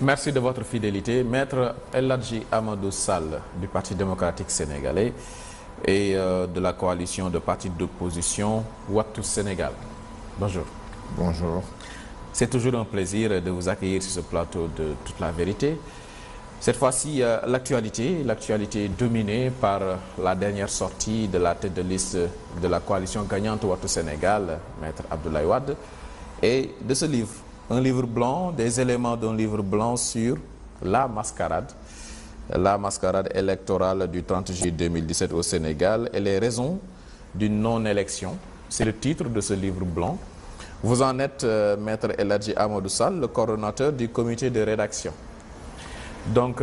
Merci de votre fidélité. Maître El Hadji Amadou Sall du Parti démocratique sénégalais et de la coalition de partis d'opposition Wattu Sénégal. Bonjour. Bonjour. C'est toujours un plaisir de vous accueillir sur ce plateau de Toute la vérité. Cette fois-ci, l'actualité dominée par la dernière sortie de la tête de liste de la coalition gagnante Wattu Sénégal, Maître Abdoulaye Wade, et de ce livre. Un livre blanc, des éléments d'un livre blanc sur la mascarade électorale du 30 juillet 2017 au Sénégal et les raisons d'une non-élection. C'est le titre de ce livre blanc. Vous en êtes, Maître El Hadji Amadou Sall, le coordonnateur du comité de rédaction. Donc,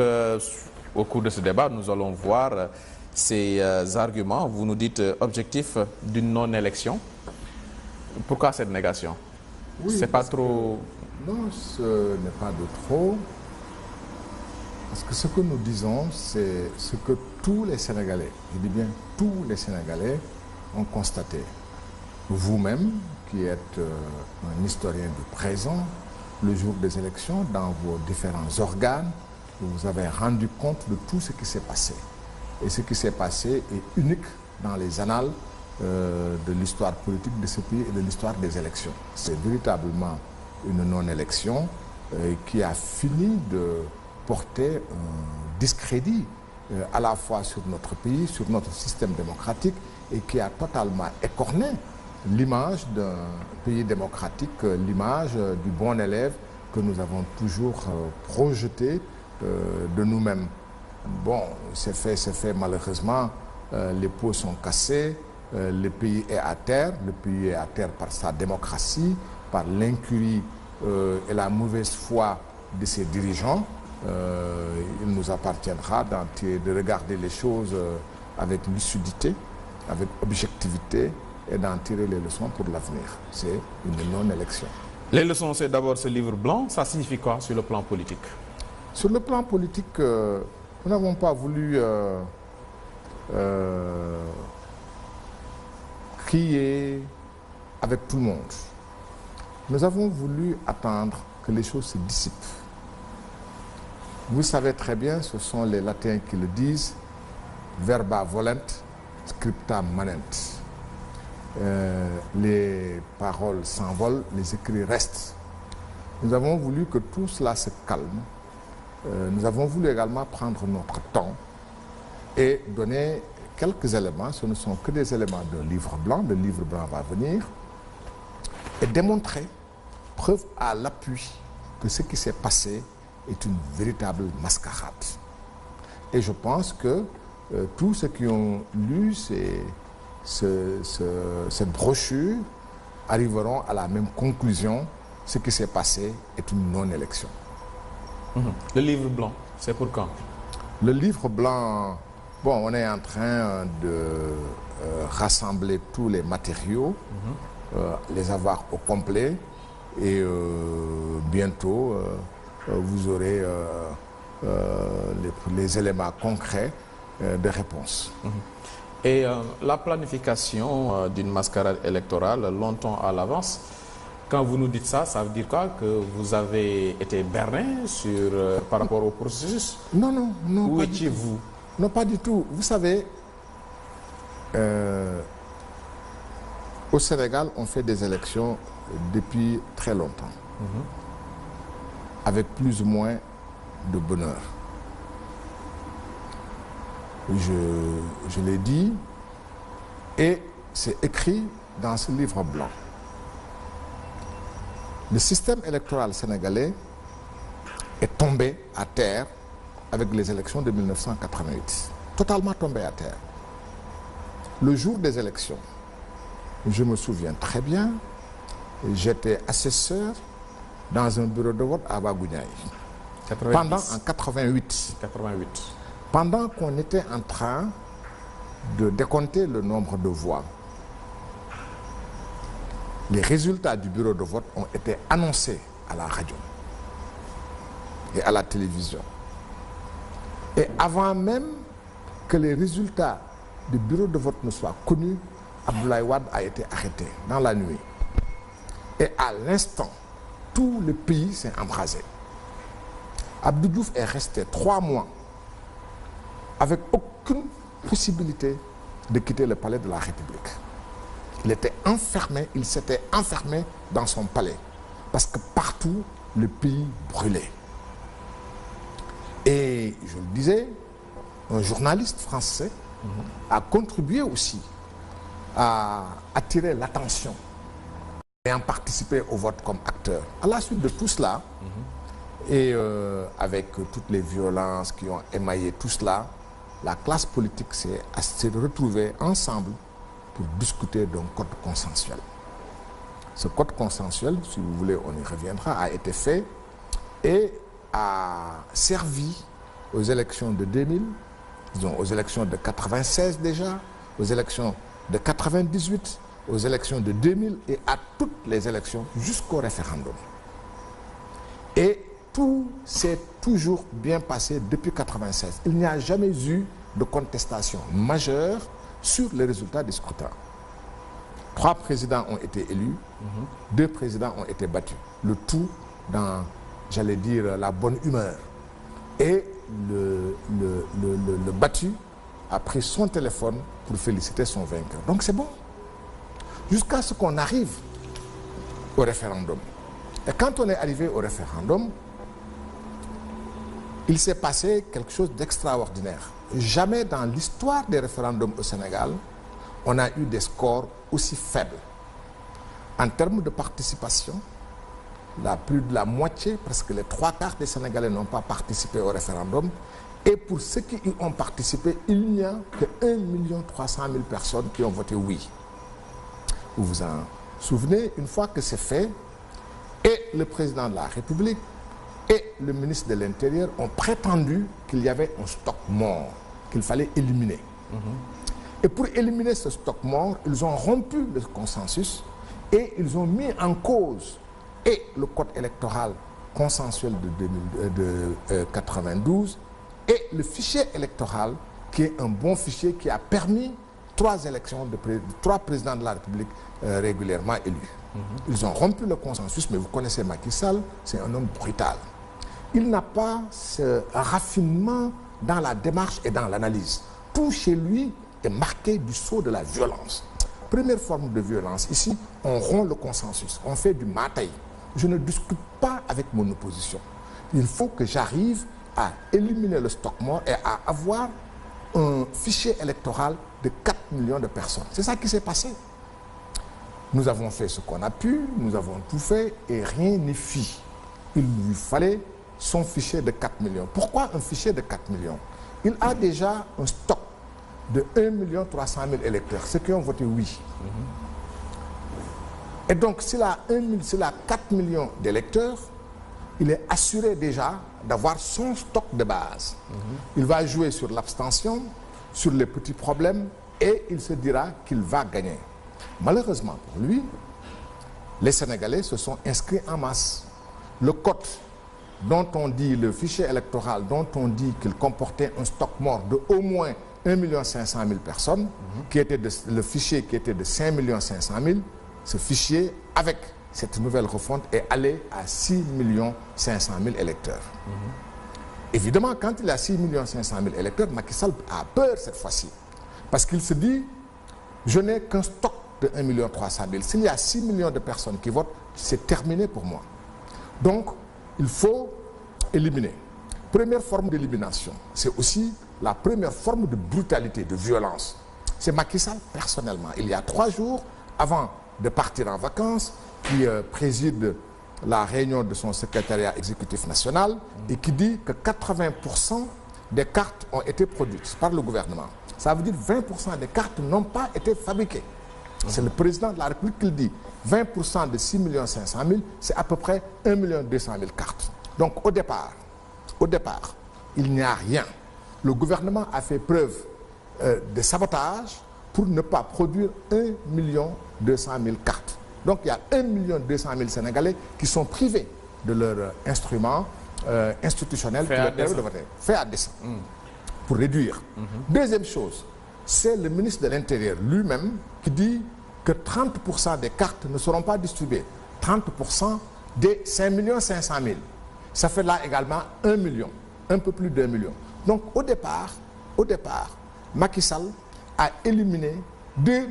au cours de ce débat, nous allons voir ces arguments. Vous nous dites objectif d'une non-élection. Pourquoi cette négation? Oui, c'est pas trop... Non, ce n'est pas de trop. Parce que ce que nous disons, c'est ce que tous les Sénégalais, je dis bien tous les Sénégalais, ont constaté. Vous-même, qui êtes un historien du présent, le jour des élections, dans vos différents organes, vous avez rendu compte de tout ce qui s'est passé. Et ce qui s'est passé est unique dans les annales de l'histoire politique de ce pays et de l'histoire des élections. C'est véritablement une non-élection qui a fini de porter un discrédit à la fois sur notre pays, sur notre système démocratique et qui a totalement écorné l'image d'un pays démocratique, l'image du bon élève que nous avons toujours projeté de nous-mêmes. Bon, c'est fait malheureusement, les pots sont cassés. Le pays est à terre par sa démocratie, par l'incurie et la mauvaise foi de ses dirigeants. Il nous appartiendra de regarder les choses avec lucidité, avec objectivité et d'en tirer les leçons pour l'avenir. C'est une non-élection. Les leçons, c'est d'abord ce livre blanc. Ça signifie quoi sur le plan politique? Sur le plan politique, nous n'avons pas voulu crier avec tout le monde. Nous avons voulu attendre que les choses se dissipent. Vous savez très bien, ce sont les latins qui le disent, verba volent, scripta manent. Les paroles s'envolent, les écrits restent. Nous avons voulu que tout cela se calme. Nous avons voulu également prendre notre temps et donner quelques éléments, ce ne sont que des éléments d'un livre blanc, le livre blanc va venir, et démontrer, preuve à l'appui, que ce qui s'est passé est une véritable mascarade. Et je pense que tous ceux qui ont lu cette brochure arriveront à la même conclusion, ce qui s'est passé est une non-élection. Le livre blanc, c'est pour quand? Le livre blanc... Bon, on est en train de rassembler tous les matériaux, les avoir au complet et bientôt vous aurez les éléments concrets de réponse. Et la planification d'une mascarade électorale longtemps à l'avance, quand vous nous dites ça, ça veut dire quoi? Que vous avez été berné par rapport au processus? Non. Où étiez-vous? Non, pas du tout. Vous savez, au Sénégal, on fait des élections depuis très longtemps, avec plus ou moins de bonheur. Je l'ai dit, et c'est écrit dans ce livre blanc. Le système électoral sénégalais est tombé à terre avec les élections de 1988, totalement tombé à terre. Le jour des élections, je me souviens très bien, j'étais assesseur dans un bureau de vote à Bagounaï. Pendant en 88. Pendant qu'on était en train de décompter le nombre de voix, les résultats du bureau de vote ont été annoncés à la radio et à la télévision. Et avant même que les résultats du bureau de vote ne soient connus, Abdoulaye Wade a été arrêté dans la nuit. Et à l'instant, tout le pays s'est embrasé. Abdou Diouf est resté 3 mois avec aucune possibilité de quitter le palais de la République. Il s'était enfermé dans son palais parce que partout le pays brûlait. Et je le disais, un journaliste français a contribué aussi à attirer l'attention et à participer au vote comme acteur. À la suite de tout cela, et avec toutes les violences qui ont émaillé tout cela, la classe politique s'est retrouvée ensemble pour discuter d'un code consensuel. Ce code consensuel, si vous voulez, on y reviendra, a été fait et a servi aux élections de 2000, disons aux élections de 96 déjà, aux élections de 98, aux élections de 2000 et à toutes les élections jusqu'au référendum. Et tout s'est toujours bien passé depuis 96. Il n'y a jamais eu de contestation majeure sur les résultats du scrutin. 3 présidents ont été élus, 2 présidents ont été battus. Le tout dans, j'allais dire, la bonne humeur. Et le battu a pris son téléphone pour féliciter son vainqueur. Donc c'est bon. Jusqu'à ce qu'on arrive au référendum. Et quand on est arrivé au référendum, il s'est passé quelque chose d'extraordinaire. Jamais dans l'histoire des référendums au Sénégal, on a eu des scores aussi faibles. En termes de participation, plus de la moitié, presque les 3/4 des Sénégalais n'ont pas participé au référendum. Et pour ceux qui y ont participé, il n'y a que 1 300 000 personnes qui ont voté oui. Vous vous en souvenez, une fois que c'est fait, et le président de la République et le ministre de l'Intérieur ont prétendu qu'il y avait un stock mort, qu'il fallait éliminer. Et pour éliminer ce stock mort, ils ont rompu le consensus et ils ont mis en cause et le code électoral consensuel de 92 et le fichier électoral qui est un bon fichier qui a permis 3 élections de 3 présidents de la République régulièrement élus. Ils ont rompu le consensus, mais vous connaissez Macky Sall, c'est un homme brutal. Il n'a pas ce raffinement dans la démarche et dans l'analyse. Tout chez lui est marqué du sceau de la violence. Première forme de violence, ici, on rompt le consensus, on fait du mataï. Je ne discute pas avec mon opposition. Il faut que j'arrive à éliminer le stock mort et à avoir un fichier électoral de 4 millions de personnes. C'est ça qui s'est passé. Nous avons fait ce qu'on a pu, nous avons tout fait et rien n'est fait. Il lui fallait son fichier de 4 millions. Pourquoi un fichier de 4 millions? Il a déjà un stock de 1 300 000 électeurs, ceux qui ont voté oui. Et donc, s'il a 4 millions d'électeurs, il est assuré déjà d'avoir son stock de base. Il va jouer sur l'abstention, sur les petits problèmes, et il se dira qu'il va gagner. Malheureusement pour lui, les Sénégalais se sont inscrits en masse. Le code dont on dit, le fichier électoral dont on dit qu'il comportait un stock mort de au moins 1 500 000 personnes, qui était le fichier qui était de 5 500 000, ce fichier, avec cette nouvelle refonte, est allé à 6 500 000 électeurs. Évidemment, quand il y a 6 500 000 électeurs, Macky Sall a peur cette fois-ci. Parce qu'il se dit, je n'ai qu'un stock de 1 300 000. S'il y a 6 millions de personnes qui votent, c'est terminé pour moi. Donc, il faut éliminer. Première forme d'élimination, c'est aussi la première forme de brutalité, de violence. C'est Macky Sall, personnellement, il y a 3 jours, avant de partir en vacances, qui préside la réunion de son secrétariat exécutif national et qui dit que 80% des cartes ont été produites par le gouvernement. Ça veut dire 20% des cartes n'ont pas été fabriquées. C'est le président de la République qui le dit. 20% de 6 500 000, c'est à peu près 1 200 000 cartes. Donc au départ, il n'y a rien. Le gouvernement a fait preuve de sabotage pour ne pas produire 1 200 000 cartes. Donc il y a 1 200 000 Sénégalais qui sont privés de leur instrument institutionnel qui leur permet de voter. Fait à dessein. Pour réduire. Deuxième chose, c'est le ministre de l'Intérieur lui-même qui dit que 30% des cartes ne seront pas distribuées. 30% des 5 500 000 Ça fait là également 1 million, un peu plus d'1 million. Donc au départ, Macky Sall a éliminé 2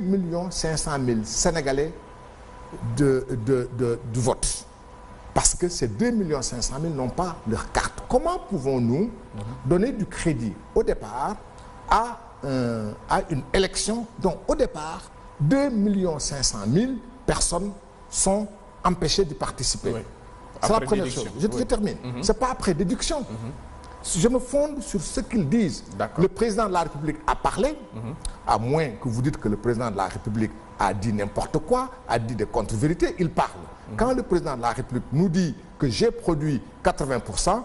500 000 Sénégalais du vote. Parce que ces 2 500 000 n'ont pas leur carte. Comment pouvons-nous donner du crédit au départ à une élection dont au départ 2 500 000 personnes sont empêchées de participer? Oui. C'est la première chose. Je termine. C'est pas après déduction. Je me fonde sur ce qu'ils disent. Le président de la République a parlé, à moins que vous dites que le président de la République a dit n'importe quoi, a dit des contre-vérités, il parle. Quand le président de la République nous dit que j'ai produit 80%,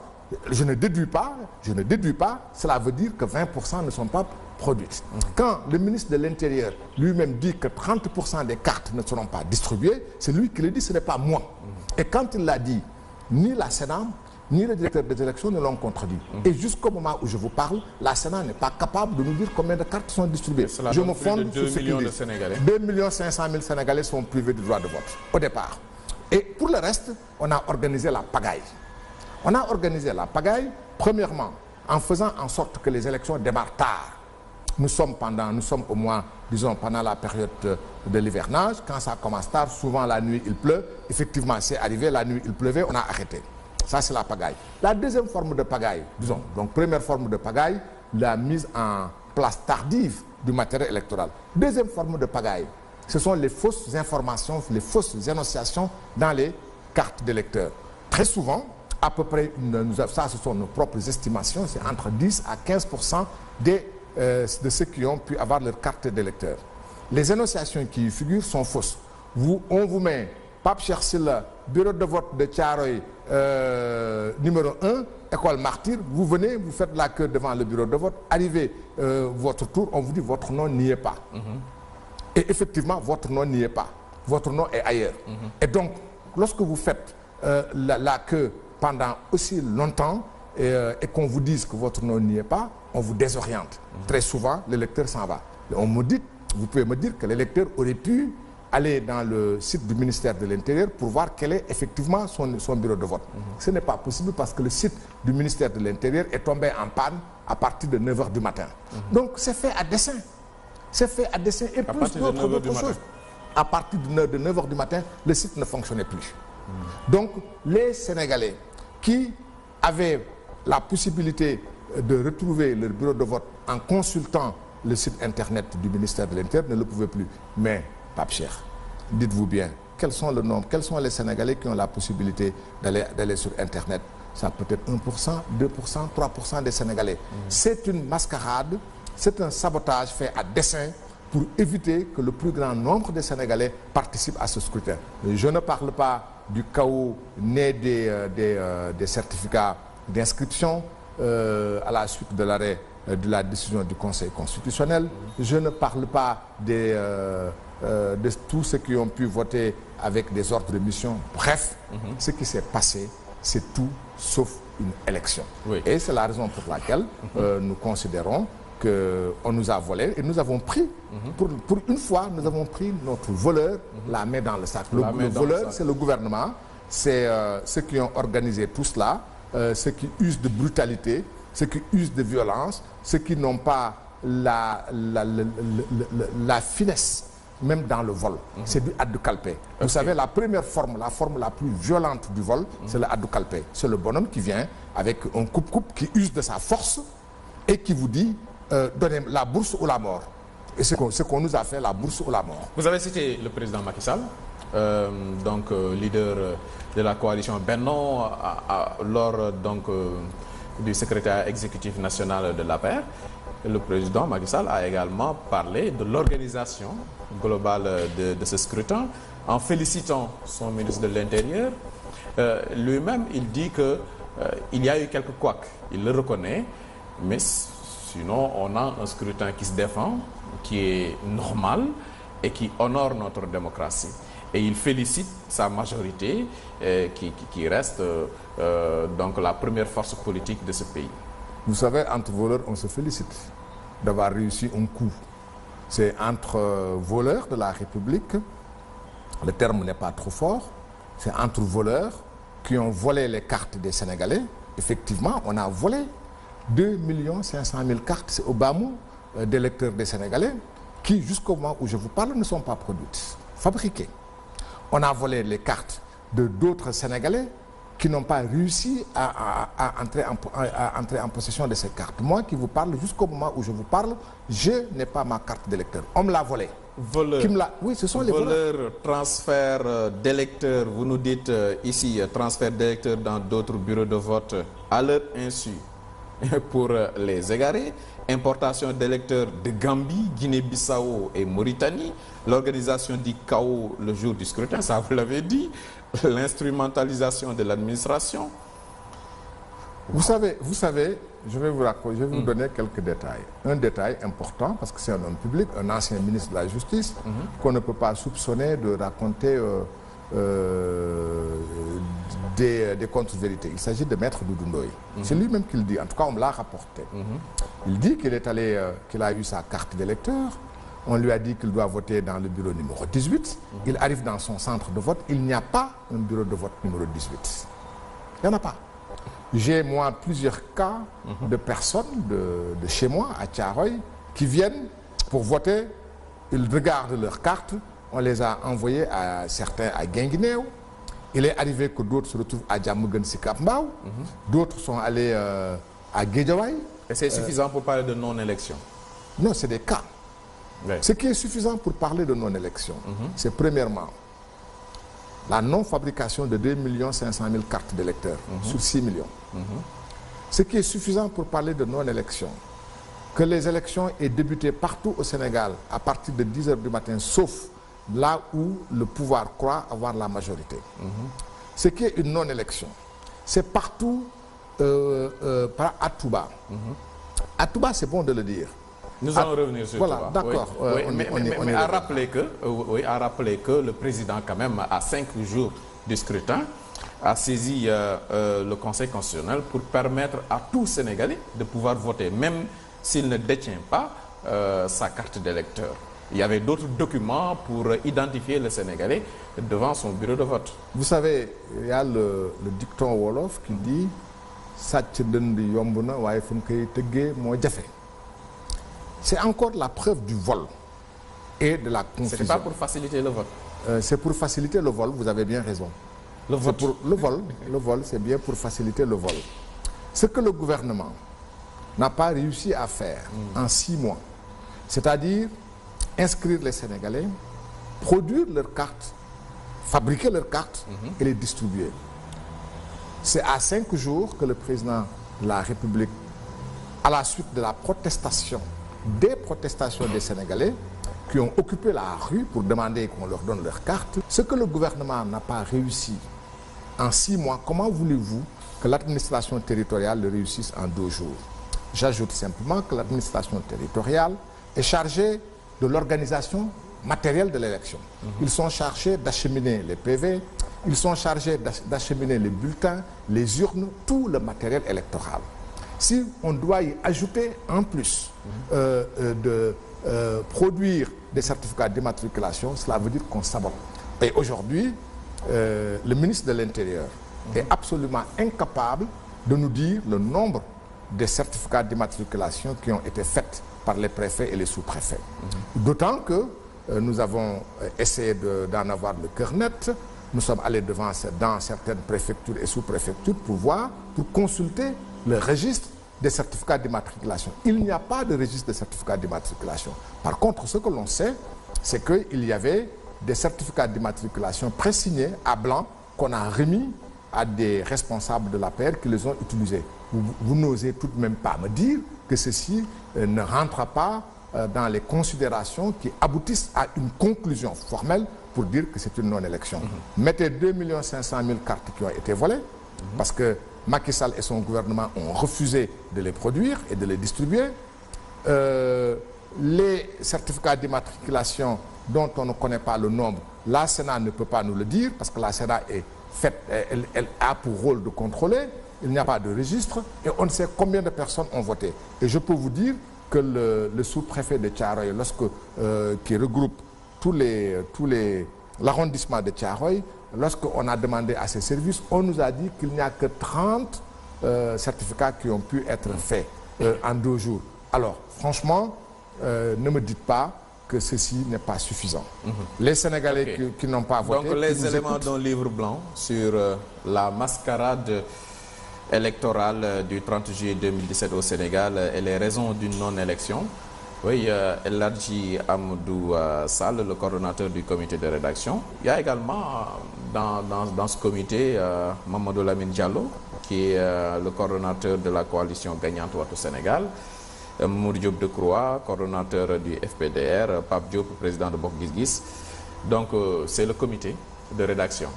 je ne déduis pas, cela veut dire que 20% ne sont pas produites. Quand le ministre de l'Intérieur lui-même dit que 30% des cartes ne seront pas distribuées, c'est lui qui le dit, ce n'est pas moi. Et quand il l'a dit, ni la Sénat, ni le directeur des élections ne l'ont contredit. Et jusqu'au moment où je vous parle, la Sénat n'est pas capable de nous dire combien de cartes sont distribuées. Je me fonde sur ce qu'il dit. 2 500 000 Sénégalais sont privés du droit de vote, au départ. Et pour le reste, on a organisé la pagaille. On a organisé la pagaille, premièrement, en faisant en sorte que les élections démarrent tard. Nous sommes au moins, disons, pendant la période de l'hivernage. Quand ça commence tard, souvent la nuit il pleut. Effectivement, c'est arrivé, la nuit il pleuvait, on a arrêté. Ça, c'est la pagaille. La deuxième forme de pagaille, disons, donc première forme de pagaille, la mise en place tardive du matériel électoral. Deuxième forme de pagaille, ce sont les fausses informations, les fausses énonciations dans les cartes d'électeurs. Très souvent, à peu près, ça ce sont nos propres estimations, c'est entre 10 à 15% de ceux qui ont pu avoir leur carte d'électeur. Les énonciations qui y figurent sont fausses. On vous met Pape Cheikh Sylla, bureau de vote de Thiaroye, numéro 1, école Martyr, vous venez, vous faites la queue devant le bureau de vote, arrivez votre tour, on vous dit votre nom n'y est pas. Et effectivement, votre nom n'y est pas. Votre nom est ailleurs. Et donc, lorsque vous faites la queue pendant aussi longtemps et qu'on vous dise que votre nom n'y est pas, on vous désoriente. Très souvent, l'électeur s'en va. Vous pouvez me dire que l'électeur aurait pu aller dans le site du ministère de l'Intérieur pour voir quel est effectivement son bureau de vote. Ce n'est pas possible parce que le site du ministère de l'Intérieur est tombé en panne à partir de 9h du matin. Donc c'est fait à dessein. C'est fait à dessein et plus d'autres choses. À partir de 9h du matin, le site ne fonctionnait plus. Donc les Sénégalais qui avaient la possibilité de retrouver leur bureau de vote en consultant le site internet du ministère de l'Intérieur ne le pouvaient plus. Mais Pape Cheikh, dites-vous bien, quels sont les Sénégalais qui ont la possibilité d'aller sur Internet? Ça peut être 1%, 2%, 3% des Sénégalais. C'est une mascarade, c'est un sabotage fait à dessein pour éviter que le plus grand nombre de Sénégalais participent à ce scrutin. Je ne parle pas du chaos né des certificats d'inscription à la suite de l'arrêt de la décision du Conseil constitutionnel. Je ne parle pas de tous ceux qui ont pu voter avec des ordres de mission. Bref, ce qui s'est passé, c'est tout sauf une élection. Oui. Et c'est la raison pour laquelle nous considérons qu'on nous a volé et nous avons pris, pour une fois, nous avons pris notre voleur la main dans le sac. Le voleur, c'est le gouvernement, c'est ceux qui ont organisé tout cela, ceux qui usent de brutalité, ceux qui usent de violence, ceux qui n'ont pas la finesse, même dans le vol. C'est du addu calpé. Vous savez, la première forme, la forme la plus violente du vol, c'est le addu calpé. C'est le bonhomme qui vient avec un coupe-coupe qui use de sa force et qui vous dit donnez la bourse ou la mort. Et c'est ce qu'on nous a fait, la bourse ou la mort. Vous avez cité le président Macky Sall, leader de la coalition Benno, lors du secrétaire exécutif national de l'APR. Le président Macky Sall a également parlé de l'organisation globale de ce scrutin en félicitant son ministre de l'Intérieur. Lui-même, il dit qu'il y a eu quelques couacs, il le reconnaît, mais sinon on a un scrutin qui se défend, qui est normal et qui honore notre démocratie. Et il félicite sa majorité qui reste donc la première force politique de ce pays. Vous savez, entre voleurs, on se félicite d'avoir réussi un coup. C'est entre voleurs de la République, le terme n'est pas trop fort, c'est entre voleurs qui ont volé les cartes des Sénégalais. Effectivement, on a volé 2 500 000 cartes, c'est au bas mot, d'électeurs des Sénégalais, qui, jusqu'au moment où je vous parle, ne sont pas produites, fabriquées. On a volé les cartes de d'autres Sénégalais qui n'ont pas réussi à entrer en possession de ces cartes. Moi qui vous parle, jusqu'au moment où je vous parle, je n'ai pas ma carte d'électeur. On me l'a volée. Voleurs. Oui, ce sont les voleurs. Voleurs, transfert d'électeurs, vous nous dites ici, transfert d'électeurs dans d'autres bureaux de vote à leur insu pour les égarer. Importation d'électeurs de Gambie, Guinée-Bissau et Mauritanie. L'organisation du chaos le jour du scrutin, ça vous l'avez dit. L'instrumentalisation de l'administration. Vous savez, je vais vous donner quelques détails. Un détail important, parce que c'est un homme public, un ancien ministre de la Justice, qu'on ne peut pas soupçonner de raconter des contre-vérités. Il s'agit de Maître Doudou Ndoye. C'est lui-même qui le dit. En tout cas, on me l'a rapporté. Il dit qu'il est allé, qu'il a eu sa carte d'électeur. On lui a dit qu'il doit voter dans le bureau numéro 18. Il arrive dans son centre de vote. Il n'y a pas un bureau de vote numéro 18. Il n'y en a pas. J'ai, moi, plusieurs cas de personnes de chez moi, à Thiaroye, qui viennent pour voter. Ils regardent leurs cartes. On les a envoyés à certains à Guinguinéo. Il est arrivé que d'autres se retrouvent à Diamaguène Sicap Mbao. D'autres sont allés à Guédiawaye. Et c'est suffisant pour parler de non-élection? Non, c'est des cas. Oui. Ce qui est suffisant pour parler de non-élection, c'est premièrement la non-fabrication de 2 500 000 cartes d'électeurs sur 6 millions. Ce qui est suffisant pour parler de non-élection, que les élections aient débuté partout au Sénégal à partir de 10 h du matin, sauf là où le pouvoir croit avoir la majorité. Ce qui est une non-élection, c'est partout à Touba. À Touba, c'est bon de le dire. Nous allons revenir sur voilà, d'accord. Oui. Mais à rappeler que le président, quand même, à 5 jours du scrutin, a saisi le Conseil constitutionnel pour permettre à tout Sénégalais de pouvoir voter, même s'il ne détient pas sa carte d'électeur. Il y avait d'autres documents pour identifier le Sénégalais devant son bureau de vote. Vous savez, il y a le dicton Wolof qui dit « Sàcc dënd yomb na waaye fu mu koy tëggee moo jafe ». C'est encore la preuve du vol et de la confusion. Ce n'est pas pour faciliter le vote. C'est pour faciliter le vol, vous avez bien raison. Le vol, c'est bien pour faciliter le vol. Ce que le gouvernement n'a pas réussi à faire en 6 mois, c'est-à-dire inscrire les Sénégalais, produire leurs cartes, fabriquer leurs cartes et les distribuer. C'est à 5 jours que le président de la République, à la suite de la protestation, des protestations des Sénégalais qui ont occupé la rue pour demander qu'on leur donne leurs cartes, ce que le gouvernement n'a pas réussi en 6 mois, comment voulez-vous que l'administration territoriale le réussisse en 2 jours? J'ajoute simplement que l'administration territoriale est chargée de l'organisation matérielle de l'élection. Ils sont chargés d'acheminer les PV, ils sont chargés d'acheminer les bulletins, les urnes, tout le matériel électoral. Si on doit y ajouter en plus produire des certificats d'immatriculation, cela veut dire qu'on sabote. Et aujourd'hui, le ministre de l'Intérieur est absolument incapable de nous dire le nombre de certificats d'immatriculation qui ont été faits par les préfets et les sous-préfets. D'autant que nous avons essayé d'en avoir le cœur net. Nous sommes allés dans certaines préfectures et sous-préfectures pour consulter le registre des certificats d'immatriculation. Il n'y a pas de registre de certificats d'immatriculation. Par contre, ce que l'on sait, c'est qu'il y avait des certificats d'immatriculation présignés à blanc qu'on a remis à des responsables de l'APR qui les ont utilisés. Vous n'osez tout de même pas me dire que ceci ne rentre pas dans les considérations qui aboutissent à une conclusion formelle pour dire que c'est une non-élection. Mettez 2 500 000 cartes qui ont été volées, parce que Macky Sall et son gouvernement ont refusé de les produire et de les distribuer. Les certificats d'immatriculation dont on ne connaît pas le nombre, la Sénat ne peut pas nous le dire, parce que la Sénat elle a pour rôle de contrôler. Il n'y a pas de registre et on ne sait combien de personnes ont voté. Et je peux vous dire que le sous-préfet de Thiaroye, qui regroupe l'arrondissement de Thiaroye, lorsqu'on a demandé à ces services, on nous a dit qu'il n'y a que 30 certificats qui ont pu être faits en 2 jours. Alors, franchement, ne me dites pas que ceci n'est pas suffisant. Les Sénégalais qui n'ont pas voté... Donc, les éléments d'un livre blanc sur la mascarade électorale du 30 juillet 2017 au Sénégal et les raisons d'une non-élection. Oui, El Hadji Amadou Sall, le coordonnateur du comité de rédaction. Il y a également dans ce comité Mamadou Lamine Diallo, qui est le coordonnateur de la coalition gagnante Wattu Sénégal. Mamour Diop Decroix, coordonnateur du FPDR, Pape Diop, président de Bokk Gis Gis. Donc, c'est le comité de rédaction.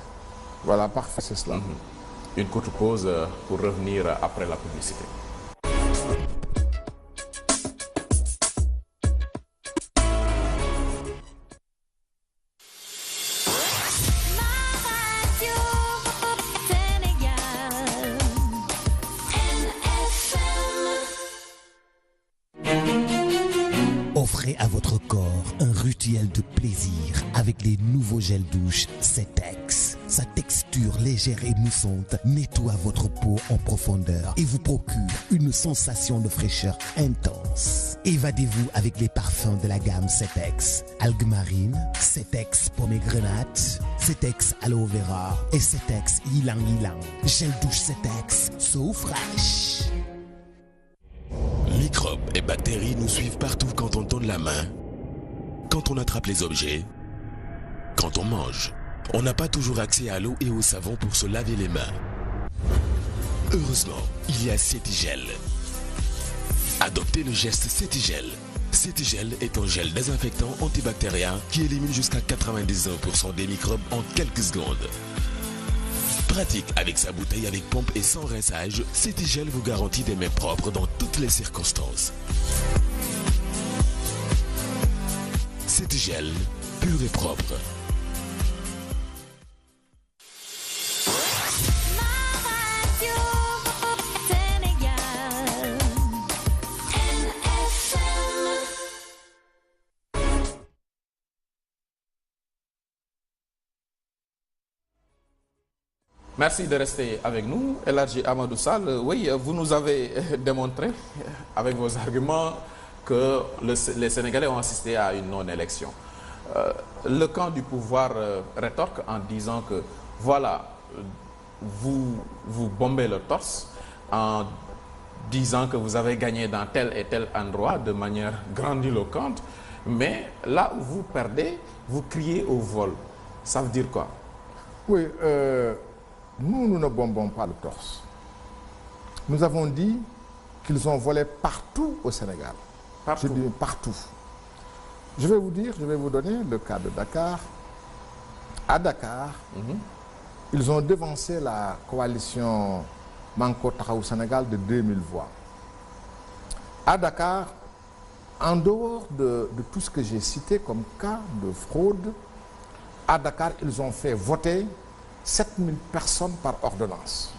Voilà, parfait, c'est cela. Une courte pause pour revenir après la publicité. Offrez à votre corps un rituel de plaisir avec les nouveaux gels douche Cetex. Sa texture légère et moussante nettoie votre peau en profondeur et vous procure une sensation de fraîcheur intense. Évadez-vous avec les parfums de la gamme Cetex. Algues marine, Cetex pomegranate, Cetex aloe vera et Cetex ylang ylang. Gel douche Cetex, so fresh. Microbes et bactéries nous suivent partout quand on tourne la main, quand on attrape les objets, quand on mange. On n'a pas toujours accès à l'eau et au savon pour se laver les mains. Heureusement, il y a Cetigel. Adoptez le geste Cetigel. Cetigel est un gel désinfectant antibactérien qui élimine jusqu'à 99% des microbes en quelques secondes. Pratique avec sa bouteille avec pompe et sans rinçage, Cetigel vous garantit des mains propres dans toutes les circonstances. Cetigel, pur et propre. Merci de rester avec nous. El Hadji Amadou Sall, oui, vous nous avez démontré avec vos arguments que les Sénégalais ont assisté à une non-élection. Le camp du pouvoir rétorque en disant que voilà, vous bombez le torse en disant que vous avez gagné dans tel et tel endroit de manière grandiloquente, mais là où vous perdez, vous criez au vol. Ça veut dire quoi? Oui, nous ne bombons pas le torse. Nous avons dit qu'ils ont volé partout au Sénégal. Partout. Je dis partout. Je vais vous donner le cas de Dakar. À Dakar, ils ont devancé la coalition Manko Taxawu Sénégal de 2000 voix. À Dakar, en dehors de tout ce que j'ai cité comme cas de fraude, à Dakar, ils ont fait voter 7000 personnes par ordonnance,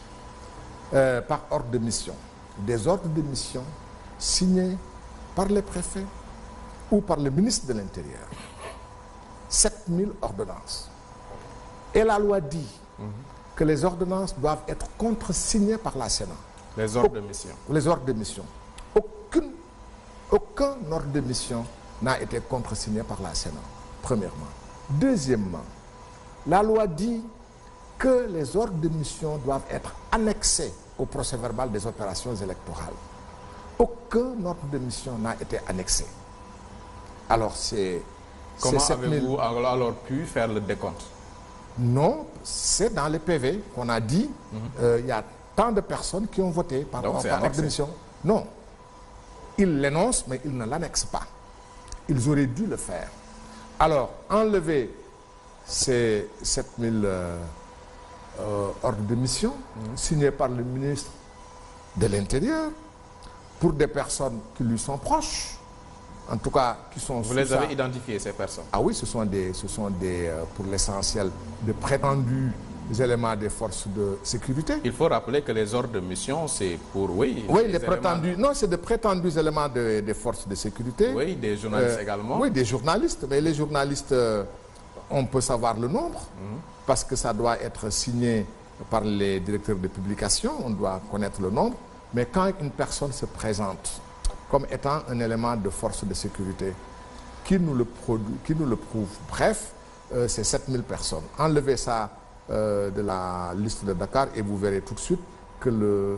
par ordre de mission. Des ordres de mission signés par les préfets ou par le ministre de l'Intérieur. 7000 ordonnances. Et la loi dit que les ordonnances doivent être contresignées par la Sénat. Les ordres de mission. Les ordres de mission. Aucun ordre de mission n'a été contresigné par la Sénat, premièrement. Deuxièmement, la loi dit que les ordres de mission doivent être annexés au procès-verbal des opérations électorales. Aucun ordre de mission n'a été annexé. Alors c'est... Comment avez-vous alors pu faire le décompte? Non, c'est dans les PV qu'on a dit, il y a tant de personnes qui ont voté par ordre de mission. Non, ils l'énoncent, mais ils ne l'annexent pas. Ils auraient dû le faire. Alors, enlever ces 7000 ordres de mission signés par le ministre de l'Intérieur pour des personnes qui lui sont proches, en tout cas qui sont... Vous les avez identifiés, ces personnes? Ah oui, ce sont des pour l'essentiel, de prétendus éléments des forces de sécurité. Il faut rappeler que les ordres de mission, c'est pour... Oui, les prétendus... Non, c'est de prétendus éléments des forces de sécurité. Oui, des journalistes également. Oui, des journalistes. Mais les journalistes, on peut savoir le nombre, parce que ça doit être signé par les directeurs de publication, on doit connaître le nombre, mais quand une personne se présente comme étant un élément de force de sécurité, qui nous le prouve, bref, c'est 7000 personnes. Enlevez ça de la liste de Dakar et vous verrez tout de suite que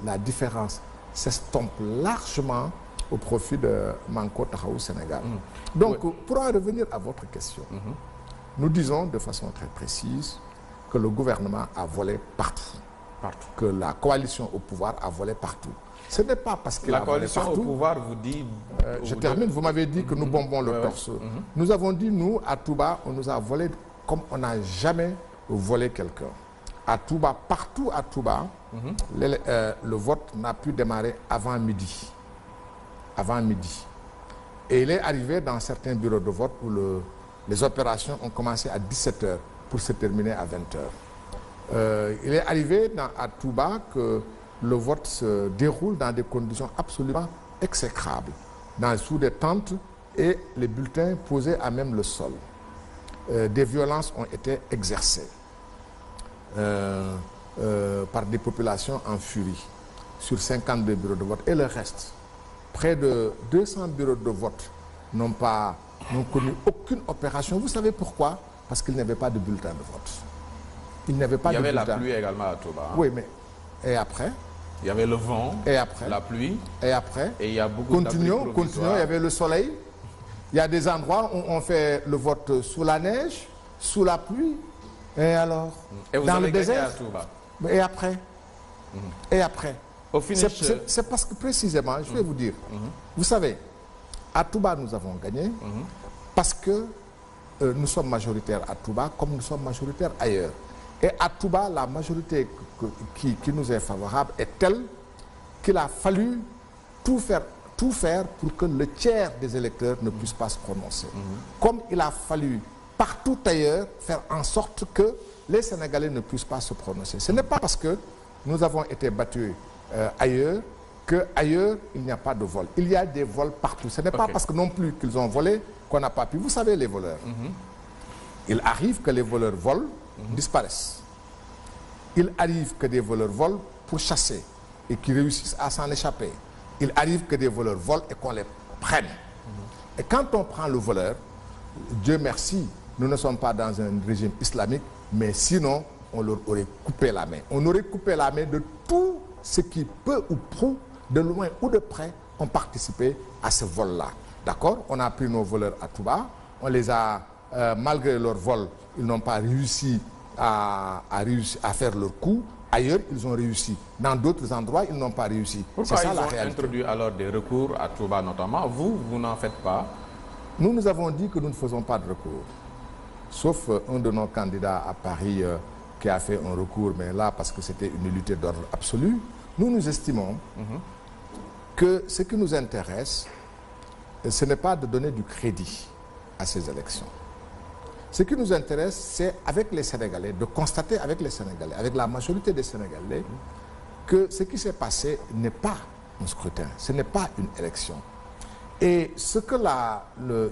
la différence s'estompe largement au profit de Manko Taxawu Sénégal. Donc, pour en revenir à votre question, nous disons de façon très précise que le gouvernement a volé partout. Que la coalition au pouvoir a volé partout. Ce n'est pas parce qu'il a volé partout. La coalition au pouvoir vous dit... je termine, vous m'avez dit que nous bombons le torse. Nous avons dit, nous, à Touba, on nous a volé comme on n'a jamais volé quelqu'un. À Touba, partout à Touba, le vote n'a pu démarrer avant midi. Avant midi. Et il est arrivé dans certains bureaux de vote où les opérations ont commencé à 17h pour se terminer à 20h. Il est arrivé à Touba que le vote se déroule dans des conditions absolument exécrables, sous des tentes et les bulletins posés à même le sol. Des violences ont été exercées par des populations en furie sur 52 bureaux de vote. Et le reste, près de 200 bureaux de vote n'ont connu aucune opération. Vous savez pourquoi? Parce qu'il n'y avait pas de bulletin de vote. Il n'y avait pas de bulletin. Il y avait la pluie également à Touba. Oui, mais... Et après? Il y avait le vent, et après, la pluie. Et après? Et il y a beaucoup Continuons, il y avait le soleil. Il y a des endroits où on fait le vote sous la neige, sous la pluie. Et alors? Et vous dans avez le désert? à Touba. Et après? Et après? Au finish... C'est parce que précisément, je vais vous dire, vous savez, à Touba nous avons gagné parce que nous sommes majoritaires à Touba comme nous sommes majoritaires ailleurs. Et à Touba, la majorité qui nous est favorable est telle qu'il a fallu tout faire pour que le tiers des électeurs ne puisse pas se prononcer. Comme il a fallu partout ailleurs faire en sorte que les Sénégalais ne puissent pas se prononcer. Ce n'est pas parce que nous avons été battus ailleurs qu'ailleurs il n'y a pas de vol. Il y a des vols partout. Ce n'est pas parce que non plus qu'ils ont volé qu'on n'a pas pu. Vous savez les voleurs. Il arrive que les voleurs volent, disparaissent. Il arrive que des voleurs volent pour chasser et qui réussissent à s'en échapper. Il arrive que des voleurs volent et qu'on les prenne. Et quand on prend le voleur, Dieu merci, nous ne sommes pas dans un régime islamique, mais sinon, on leur aurait coupé la main. On aurait coupé la main de tout ce qui peu ou prou, de loin ou de près, ont participé à ce vol-là. D'accord? On a pris nos voleurs à Touba, on les a, malgré leur vol, ils n'ont pas réussi à faire leur coup. Ailleurs, ils ont réussi. Dans d'autres endroits, ils n'ont pas réussi. Pourquoi ça, ils ont introduit alors des recours à Touba notamment? Vous n'en faites pas? Nous avons dit que nous ne faisons pas de recours. Sauf un de nos candidats à Paris qui a fait un recours, mais là, parce que c'était une nullité d'ordre absolu. Nous estimons que ce qui nous intéresse, ce n'est pas de donner du crédit à ces élections. Ce qui nous intéresse, c'est avec les Sénégalais, de constater avec les Sénégalais, avec la majorité des Sénégalais, que ce qui s'est passé n'est pas un scrutin, ce n'est pas une élection. Et ce que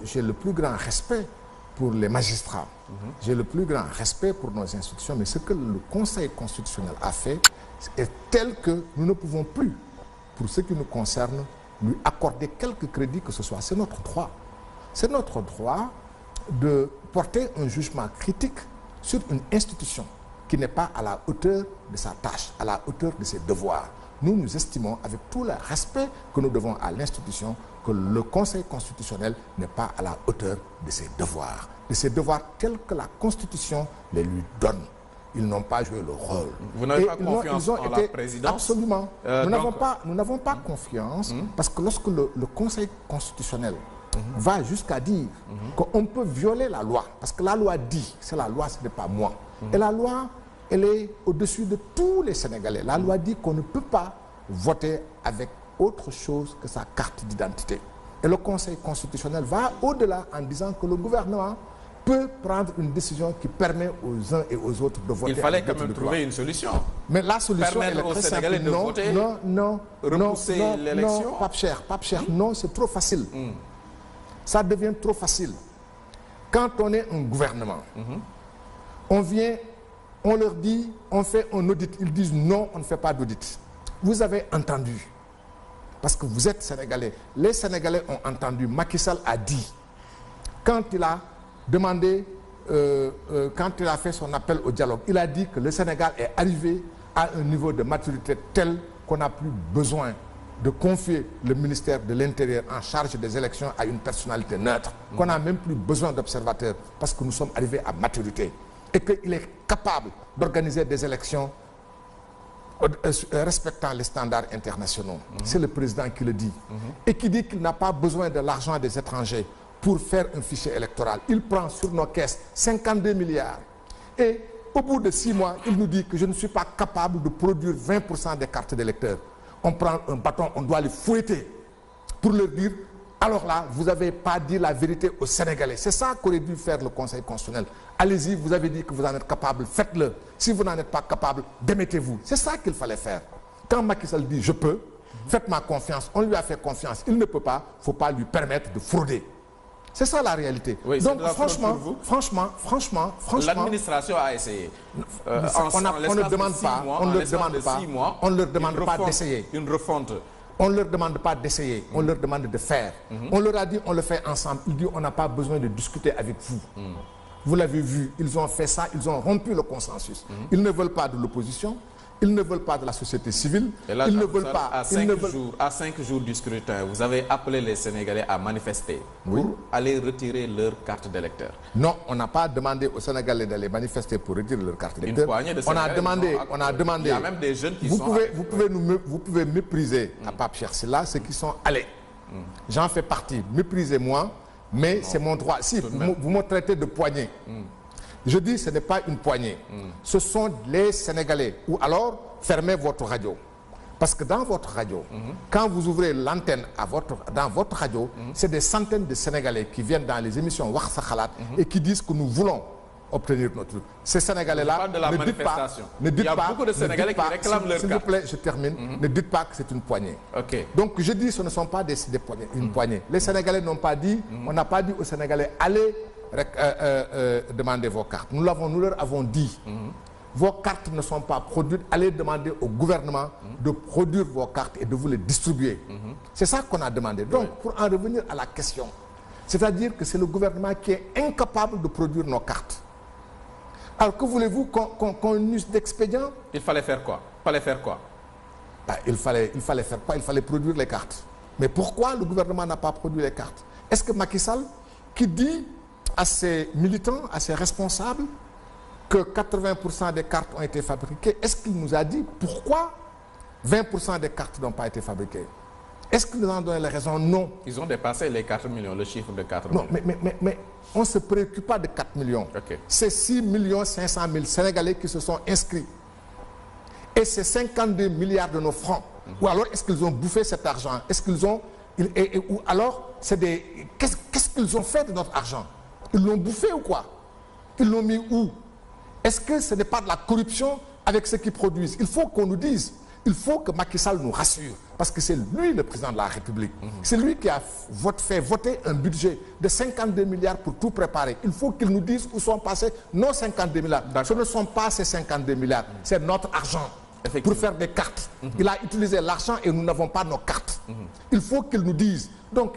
j'ai le plus grand respect pour les magistrats, j'ai le plus grand respect pour nos institutions, mais ce que le Conseil constitutionnel a fait est tel que nous ne pouvons plus, pour ce qui nous concerne, lui accorder quelque crédit que ce soit. C'est notre droit. C'est notre droit de porter un jugement critique sur une institution qui n'est pas à la hauteur de sa tâche, à la hauteur de ses devoirs. Nous estimons, avec tout le respect que nous devons à l'institution, que le Conseil constitutionnel n'est pas à la hauteur de ses devoirs tels que la Constitution les lui donne. Ils n'ont pas joué le rôle. Vous n'avez pas confiance en la présidence? Absolument. Nous n'avons pas confiance parce que lorsque le Conseil constitutionnel va jusqu'à dire qu'on peut violer la loi, parce que la loi dit, c'est la loi, ce n'est pas moi. Et la loi, elle est au-dessus de tous les Sénégalais. La loi dit qu'on ne peut pas voter avec autre chose que sa carte d'identité. Et le Conseil constitutionnel va au-delà en disant que le gouvernement peut prendre une décision qui permet aux uns et aux autres de voter. Il fallait quand même trouver une solution. Mais la solution, elle est très simple. Non, repousser l'élection. Pape Cheikh, non, c'est trop facile. Ça devient trop facile. Quand on est un gouvernement, on vient, on leur dit, on fait un audit. Ils disent non, on ne fait pas d'audit. Vous avez entendu, parce que vous êtes Sénégalais. Les Sénégalais ont entendu. Macky Sall a dit, quand il a demandé, quand il a fait son appel au dialogue, il a dit que le Sénégal est arrivé à un niveau de maturité tel qu'on n'a plus besoin de confier le ministère de l'Intérieur en charge des élections à une personnalité neutre, qu'on n'a même plus besoin d'observateurs parce que nous sommes arrivés à maturité et qu'il est capable d'organiser des élections respectant les standards internationaux. C'est le président qui le dit. Et qui dit qu'il n'a pas besoin de l'argent des étrangers pour faire un fichier électoral. Il prend sur nos caisses 52 milliards. Et au bout de 6 mois, il nous dit que je ne suis pas capable de produire 20% des cartes d'électeurs. On prend un bâton, on doit les fouetter pour leur dire, alors là, vous n'avez pas dit la vérité aux Sénégalais. C'est ça qu'aurait dû faire le Conseil constitutionnel. Allez-y, vous avez dit que vous en êtes capable, faites-le. Si vous n'en êtes pas capable, démettez-vous. C'est ça qu'il fallait faire. Quand Macky Sall dit, je peux, faites-moi confiance, on lui a fait confiance. Il ne peut pas, il ne faut pas lui permettre de frauder. C'est ça la réalité. Oui, donc franchement, l'administration a essayé. On ne demande pas, on ne leur demande pas d'essayer. Une refonte. On ne leur demande pas d'essayer, on leur demande de faire. On leur a dit, on le fait ensemble. Il dit, on n'a pas besoin de discuter avec vous. Vous l'avez vu, ils ont fait ça, ils ont rompu le consensus. Ils ne veulent pas de l'opposition. Ils ne veulent pas de la société civile. Et là, ils ne veulent pas. À 5 jours du scrutin, vous avez appelé les Sénégalais à manifester pour aller retirer leur carte d'électeur. Non, on n'a pas demandé aux Sénégalais d'aller manifester pour retirer leur carte d'électeur. On a demandé. Il y a même des jeunes qui vous pouvez mépriser à Pape Cheikh Sylla ceux qui sont allés. J'en fais partie. Méprisez-moi, mais c'est mon droit. Si vous me traitez de poignée. Je dis, ce n'est pas une poignée. Ce sont les Sénégalais. Ou alors, fermez votre radio. Parce que dans votre radio, quand vous ouvrez l'antenne dans votre radio, c'est des centaines de Sénégalais qui viennent dans les émissions Wax Sa Khalat et qui disent que nous voulons obtenir notre truc. Ces Sénégalais-là ne dites pas, beaucoup de Sénégalais qui réclament leur carte. S'il vous plaît, je termine. Ne dites pas que c'est une poignée. Donc je dis, ce ne sont pas une poignée. Les Sénégalais n'ont pas dit, on n'a pas dit aux Sénégalais, allez demandez vos cartes. Nous leur avons dit, vos cartes ne sont pas produites, allez demander au gouvernement de produire vos cartes et de vous les distribuer. C'est ça qu'on a demandé. Donc, pour en revenir à la question, c'est-à-dire que c'est le gouvernement qui est incapable de produire nos cartes. Alors, que voulez-vous qu'on use d'expédient? Il fallait faire quoi? Il fallait faire quoi? Il fallait produire les cartes. Mais pourquoi le gouvernement n'a pas produit les cartes? Est-ce que Macky Sall, qui dit à ses militants, à ses responsables, que 80% des cartes ont été fabriquées, est-ce qu'il nous a dit pourquoi 20% des cartes n'ont pas été fabriquées? Est-ce qu'il nous en donne la raison? Non. Ils ont dépassé les 4 millions, le chiffre de 4 millions. Non, mais on ne se préoccupe pas de 4 millions. C'est 6 500 000 Sénégalais qui se sont inscrits. Et c'est 52 milliards de nos francs. Ou alors, est-ce qu'ils ont bouffé cet argent? Est-ce qu'ils ont... ou alors, qu'est-ce qu'ils ont fait de notre argent? Ils l'ont bouffé ou quoi? Ils l'ont mis où? Est-ce que ce n'est pas de la corruption avec ce qu'ils produisent? Il faut qu'on nous dise. Il faut que Macky Sall nous rassure. Parce que c'est lui le président de la République. C'est lui qui a fait voter un budget de 52 milliards pour tout préparer. Il faut qu'il nous dise où sont passés nos 52 milliards. Ce ne sont pas ces 52 milliards. C'est notre argent pour faire des cartes. Il a utilisé l'argent et nous n'avons pas nos cartes. Il faut qu'il nous dise. Donc,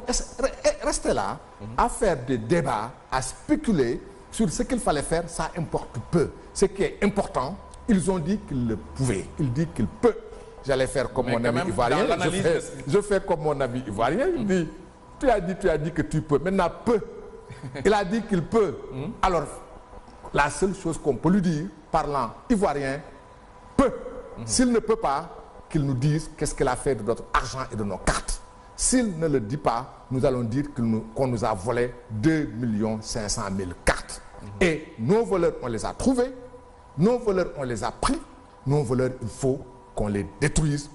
rester là, à faire des débats, à spéculer sur ce qu'il fallait faire, ça importe peu. Ce qui est important, ils ont dit qu'ils le pouvaient. Il dit qu'il peut. J'allais faire comme mon ami ivoirien. Je fais comme mon ami ivoirien. Il dit, tu as dit que tu peux. Maintenant, peu. Il a dit qu'il peut. Alors, la seule chose qu'on peut lui dire, parlant ivoirien, peut. S'il ne peut pas, qu'il nous dise qu'est-ce qu'il a fait de notre argent et de nos cartes. S'il ne le dit pas, nous allons dire qu'on nous a volé 2 500 000 cartes. Et nos voleurs, on les a trouvés. Nos voleurs, on les a pris. Nos voleurs, il faut qu'on les détruise.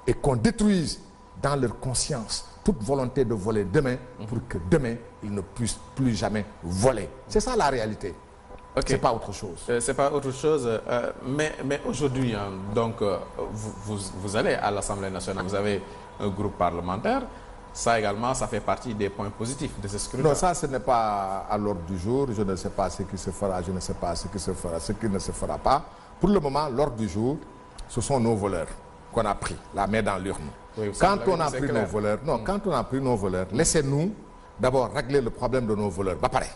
Et qu'on détruise dans leur conscience toute volonté de voler demain pour que demain, ils ne puissent plus jamais voler. C'est ça la réalité. C'est pas autre chose. C'est pas autre chose. Mais aujourd'hui, donc, vous allez à l'Assemblée nationale, vous avez un groupe parlementaire. Ça également, ça fait partie des points positifs de ce scrutin. Non, ça, ce n'est pas à l'ordre du jour. Je ne sais pas ce qui se fera, je ne sais pas ce qui se fera, ce qui ne se fera pas. Pour le moment, l'ordre du jour, ce sont nos voleurs qu'on a pris, la main dans l'urne. Oui, quand on a pris nos voleurs, quand on a pris nos voleurs, laissez-nous d'abord régler le problème de nos voleurs. Bah, pareil.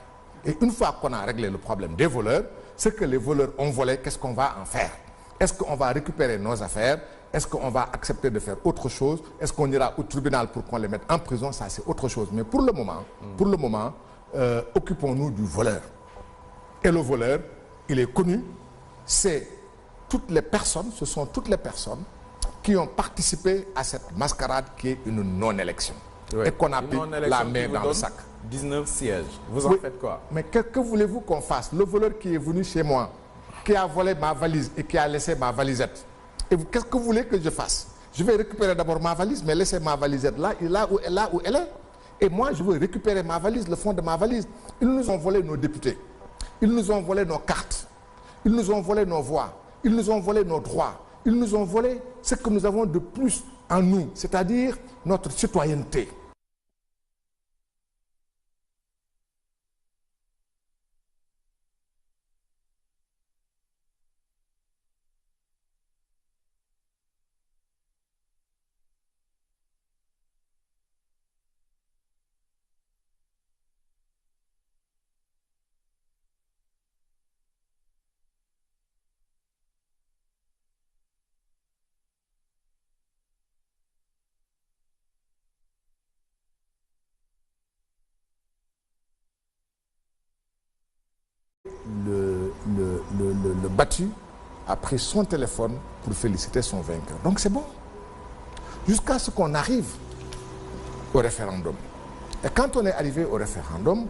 Et une fois qu'on a réglé le problème des voleurs, ce que les voleurs ont volé, qu'est-ce qu'on va en faire? Est-ce qu'on va récupérer nos affaires? Est-ce qu'on va accepter de faire autre chose? Est-ce qu'on ira au tribunal pour qu'on les mette en prison? Ça, c'est autre chose. Mais pour le moment, occupons-nous du voleur. Et le voleur, il est connu. C'est toutes les personnes, ce sont toutes les personnes qui ont participé à cette mascarade qui est une non-élection. Oui. Et qu'on a pris la main dans le sac. 19 sièges. Vous en faites quoi? Mais que voulez-vous qu'on fasse? Le voleur qui est venu chez moi, qui a volé ma valise et qui a laissé ma valisette. Et qu'est-ce que vous voulez que je fasse? Je vais récupérer d'abord ma valise, mais laisser ma valisette là où elle est. Et moi, je veux récupérer ma valise, le fond de ma valise. Ils nous ont volé nos députés. Ils nous ont volé nos cartes. Ils nous ont volé nos voix. Ils nous ont volé nos droits. Ils nous ont volé ce que nous avons de plus en nous, c'est-à-dire notre citoyenneté. Le battu a pris son téléphone pour féliciter son vainqueur. Donc c'est bon. Jusqu'à ce qu'on arrive au référendum. Et quand on est arrivé au référendum,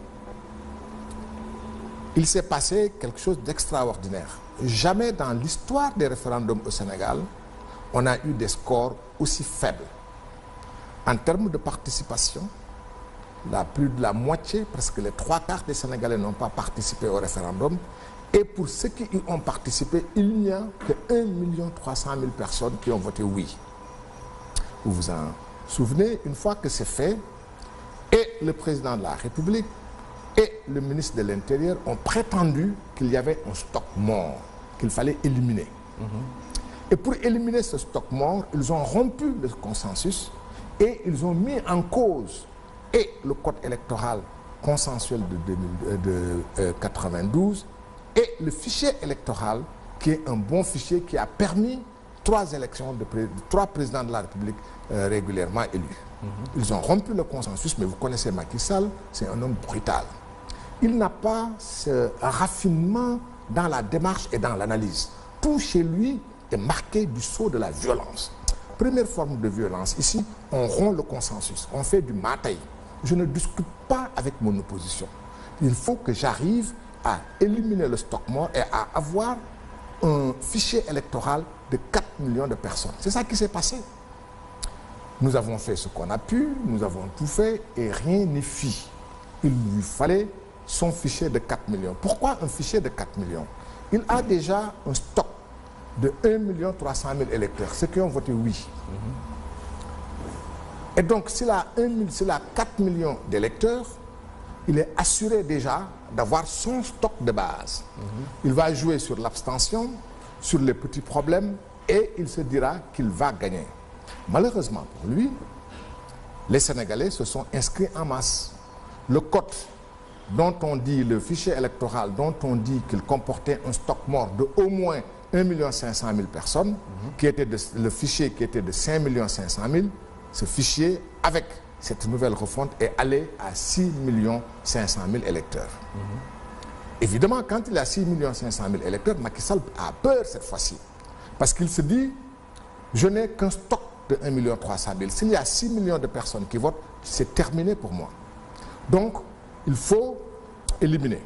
il s'est passé quelque chose d'extraordinaire. Jamais dans l'histoire des référendums au Sénégal, on a eu des scores aussi faibles. En termes de participation, plus de la moitié, presque les 3/4 des Sénégalais n'ont pas participé au référendum. Et pour ceux qui y ont participé, il n'y a que 1 300 000 personnes qui ont voté oui. Vous vous en souvenez, une fois que c'est fait, et le président de la République et le ministre de l'Intérieur ont prétendu qu'il y avait un stock mort, qu'il fallait éliminer. Et pour éliminer ce stock mort, ils ont rompu le consensus et ils ont mis en cause et le code électoral consensuel de 92 et le fichier électoral qui est un bon fichier qui a permis 3 élections de 3 présidents de la République régulièrement élus. Ils ont rompu le consensus, mais vous connaissez Macky Sall, c'est un homme brutal. Il n'a pas ce raffinement dans la démarche et dans l'analyse. Tout chez lui est marqué du sceau de la violence. Première forme de violence, ici, on rompt le consensus, on fait du mataï. Je ne discute pas avec mon opposition. Il faut que j'arrive à éliminer le stock mort et à avoir un fichier électoral de 4 millions de personnes. C'est ça qui s'est passé. Nous avons fait ce qu'on a pu, nous avons tout fait et rien n'est fait. Il lui fallait son fichier de 4 millions. Pourquoi un fichier de 4 millions? Il a déjà un stock de 1 300 000 électeurs, ceux qui ont voté oui. Et donc, s'il a 4 millions d'électeurs, il est assuré déjà d'avoir son stock de base. Il va jouer sur l'abstention, sur les petits problèmes, et il se dira qu'il va gagner. Malheureusement pour lui, les Sénégalais se sont inscrits en masse. Le code dont on dit, le fichier électoral dont on dit qu'il comportait un stock mort de au moins 1 500 000 personnes, qui était le fichier qui était de 5 500 000, ce fichier, avec cette nouvelle refonte, est allé à 6 500 000 électeurs. Évidemment, quand il a 6 500 000 électeurs, Macky Sall a peur cette fois-ci. Parce qu'il se dit, je n'ai qu'un stock de 1 300 000. S'il y a 6 millions de personnes qui votent, c'est terminé pour moi. Donc, il faut éliminer.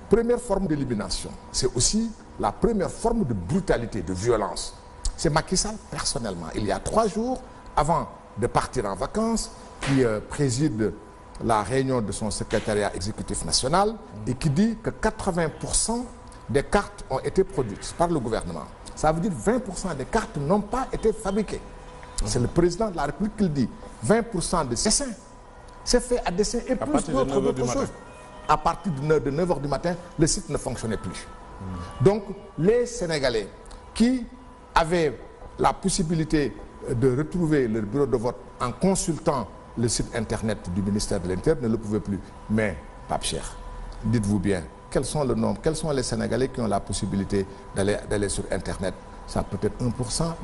Première forme d'élimination, c'est aussi la première forme de brutalité, de violence. C'est Macky Sall, personnellement. Il y a 3 jours, avant de partir en vacances, qui préside la réunion de son secrétariat exécutif national et qui dit que 80% des cartes ont été produites par le gouvernement. Ça veut dire 20% des cartes n'ont pas été fabriquées. C'est le président de la République qui le dit. 20% de cessins C'est fait à dessein et plus d'autres choses. À partir de 9h du matin, le site ne fonctionnait plus. Donc, les Sénégalais qui avaient la possibilité de retrouver leur bureau de vote en consultant le site internet du ministère de l'Intérieur ne le pouvaient plus. Mais, Pape Cheikh, dites-vous bien, quels sont le nombre, quels sont les Sénégalais qui ont la possibilité d'aller sur internet? Ça peut être 1%,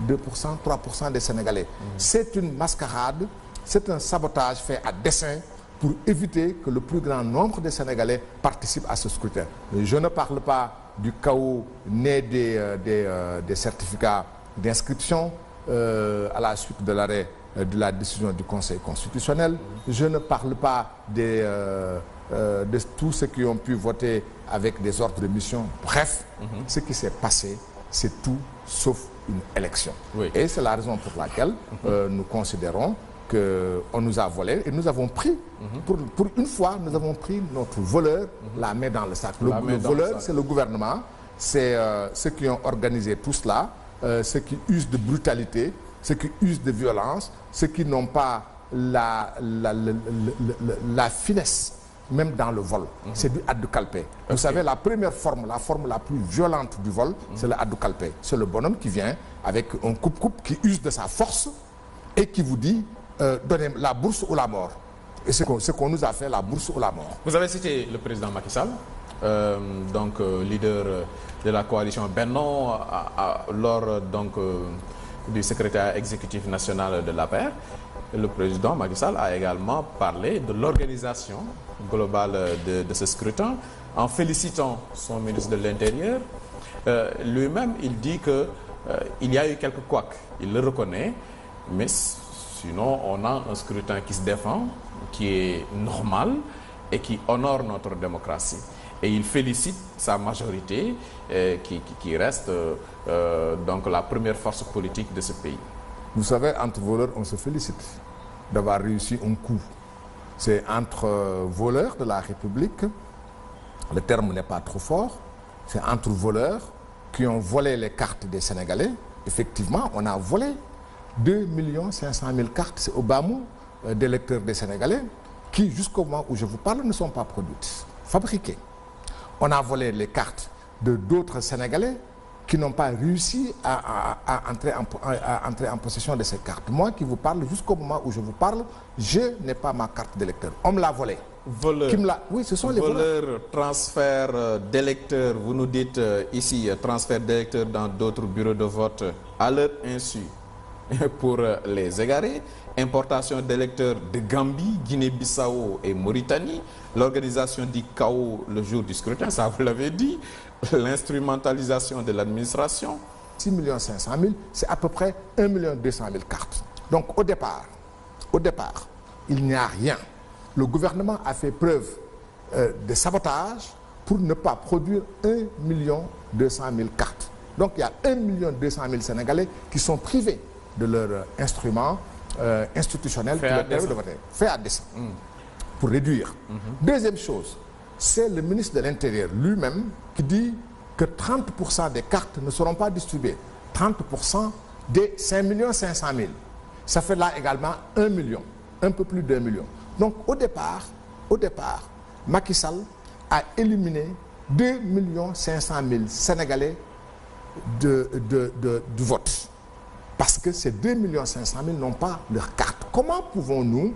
2%, 3% des Sénégalais. C'est une mascarade, c'est un sabotage fait à dessein pour éviter que le plus grand nombre de Sénégalais participent à ce scrutin. Je ne parle pas du chaos né des certificats d'inscription à la suite de l'arrêt de la décision du Conseil constitutionnel. Je ne parle pas de tous ceux qui ont pu voter avec des ordres de mission. Bref, ce qui s'est passé, c'est tout sauf une élection. Oui. Et c'est la raison pour laquelle nous considérons qu'on nous a volé et nous avons pris, pour une fois, nous avons pris notre voleur la main dans le sac. Le voleur, c'est le gouvernement, c'est ceux qui ont organisé tout cela, ceux qui usent de brutalité, ceux qui usent de violence, ceux qui n'ont pas la finesse, même dans le vol. C'est du addu calpé. Vous savez, la première forme, la forme la plus violente du vol, c'est le addu calpé. C'est le bonhomme qui vient avec un coupe-coupe qui use de sa force et qui vous dit donnez la bourse ou la mort. Et c'est ce qu'on nous a fait, la bourse ou la mort. Vous avez cité le président Macky Sall, leader de la coalition Benno, lors du secrétaire exécutif national de l'APR. Le président Macky Sall a également parlé de l'organisation globale de ce scrutin en félicitant son ministre de l'Intérieur. Lui-même, il dit qu'il y a eu quelques couacs, il le reconnaît, mais sinon on a un scrutin qui se défend, qui est normal et qui honore notre démocratie. Et il félicite sa majorité qui reste donc la première force politique de ce pays. Vous savez, entre voleurs, on se félicite d'avoir réussi un coup. C'est entre voleurs de la République, le terme n'est pas trop fort, c'est entre voleurs qui ont volé les cartes des Sénégalais. Effectivement, on a volé 2 500 000 cartes, c'est au bas mot d'électeurs des Sénégalais, qui jusqu'au moment où je vous parle ne sont pas produites, fabriquées. On a volé les cartes de d'autres Sénégalais qui n'ont pas réussi à entrer en possession de ces cartes. Moi qui vous parle, jusqu'au moment où je vous parle, je n'ai pas ma carte d'électeur. On me l'a volé. Voleurs. Oui, ce sont les voleurs. Transfert d'électeurs, vous nous dites ici, transfert d'électeurs dans d'autres bureaux de vote à leur insu pour les égarer. Importation d'électeurs de Gambie, Guinée-Bissau et Mauritanie. L'organisation du chaos le jour du scrutin, ça vous l'avez dit. L'instrumentalisation de l'administration. 6 500 000, c'est à peu près 1 200 000 cartes. Donc au départ, il n'y a rien. Le gouvernement a fait preuve de sabotage pour ne pas produire 1 200 000 cartes. Donc il y a 1 200 000 Sénégalais qui sont privés de leur instrument institutionnel qui leur permet de voter. Fait à dessein. Pour réduire. Deuxième chose, c'est le ministre de l'Intérieur lui-même qui dit que 30% des cartes ne seront pas distribuées. 30% des 5 500 000. Ça fait là également 1 million, un peu plus d'1 million. Donc au départ, Macky Sall a éliminé 2 500 000 Sénégalais du vote. Parce que ces 2 500 000 n'ont pas leur carte. Comment pouvons-nous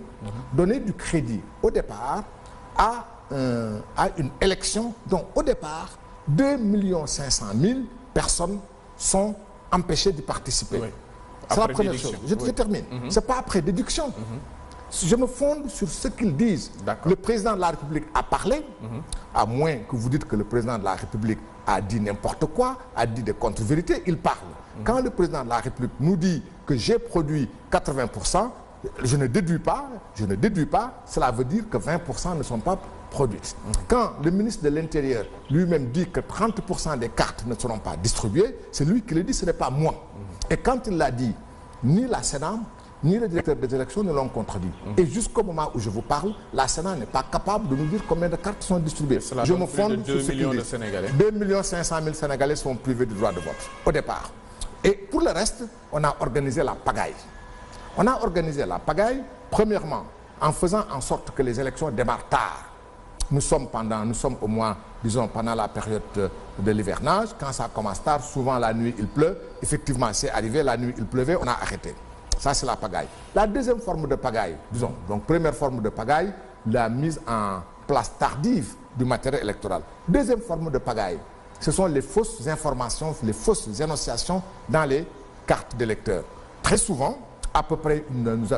donner du crédit au départ à une élection dont au départ 2 500 000 personnes sont empêchées de participer? Oui. C'est la première chose. Je termine. C'est pas après déduction. Je me fonde sur ce qu'ils disent. Le président de la République a parlé, à moins que vous dites que le président de la République a dit n'importe quoi, a dit des contre-vérités, il parle. Quand le président de la République nous dit que j'ai produit 80%, je ne déduis pas, cela veut dire que 20% ne sont pas produites. Quand le ministre de l'Intérieur lui-même dit que 30% des cartes ne seront pas distribuées, c'est lui qui le dit, ce n'est pas moi. Et quand il l'a dit, ni la Sénat, ni le directeur des élections ne l'ont contredit. Et jusqu'au moment où je vous parle, la Sénat n'est pas capable de nous dire combien de cartes sont distribuées. Je me fonde sur ce qu'il dit. 2 500 000 Sénégalais sont privés du droit de vote, au départ. Et pour le reste, on a organisé la pagaille. Premièrement, en faisant en sorte que les élections démarrent tard. Nous sommes au mois, disons, pendant la période de l'hivernage. Quand ça commence tard, souvent la nuit il pleut. Effectivement, c'est arrivé, la nuit il pleuvait, on a arrêté. Ça, c'est la pagaille. La deuxième forme de pagaille, disons, donc première forme de pagaille, la mise en place tardive du matériel électoral. Deuxième forme de pagaille, ce sont les fausses informations, les fausses énonciations dans les cartes d'électeurs. Très souvent, à peu près,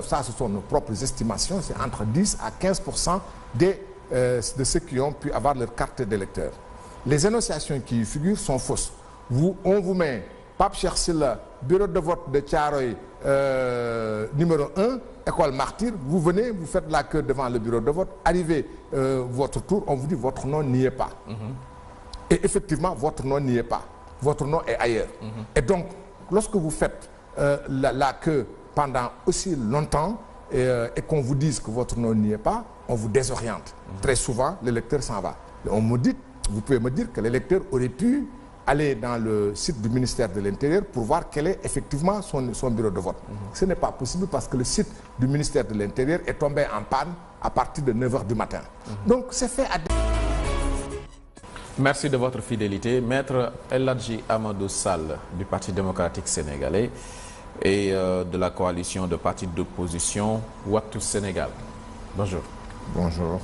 ça ce sont nos propres estimations, c'est entre 10 à 15% de ceux qui ont pu avoir leur carte d'électeur. Les énonciations qui y figurent sont fausses. On vous met Pape Cheikh Sylla, bureau de vote de Thiaroye, numéro 1, école Martyr, vous venez, vous faites la queue devant le bureau de vote, arrivez votre tour, on vous dit votre nom n'y est pas. Et effectivement, votre nom n'y est pas. Votre nom est ailleurs. Et donc, lorsque vous faites la queue pendant aussi longtemps et qu'on vous dise que votre nom n'y est pas, on vous désoriente. Très souvent, l'électeur s'en va. Vous pouvez me dire que l'électeur aurait pu aller dans le site du ministère de l'Intérieur pour voir quel est effectivement son bureau de vote. Ce n'est pas possible parce que le site du ministère de l'Intérieur est tombé en panne à partir de 9h du matin. Donc, c'est fait à... Merci de votre fidélité. Maître El Hadji Amadou Sall du Parti démocratique sénégalais et de la coalition de partis d'opposition Wattu Sénégal. Bonjour. Bonjour.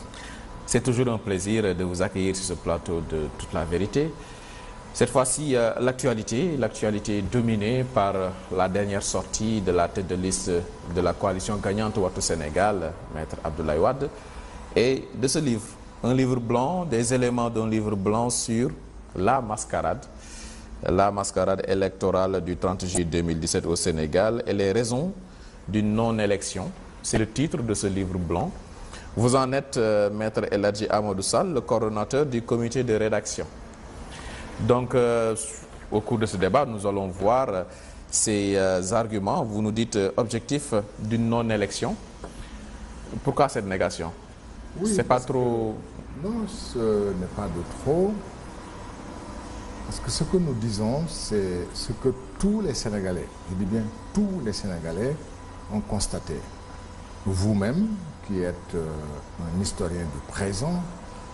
C'est toujours un plaisir de vous accueillir sur ce plateau de Toute la Vérité. Cette fois-ci, l'actualité est dominée par la dernière sortie de la tête de liste de la coalition gagnante Wattu Sénégal, Maître Abdoulaye Wade, et de ce livre. Un livre blanc, des éléments d'un livre blanc sur la mascarade électorale du 30 juillet 2017 au Sénégal et les raisons d'une non-élection. C'est le titre de ce livre blanc. Vous en êtes, Maître El Hadji Amadou Sall, le coordonnateur du comité de rédaction. Donc, au cours de ce débat, nous allons voir ces arguments. Vous nous dites objectif d'une non-élection. Pourquoi cette négation? Oui, c'est pas trop... Non, ce n'est pas de trop. Parce que ce que nous disons, c'est ce que tous les Sénégalais, je dis bien tous les Sénégalais, ont constaté. Vous-même, qui êtes un historien du présent,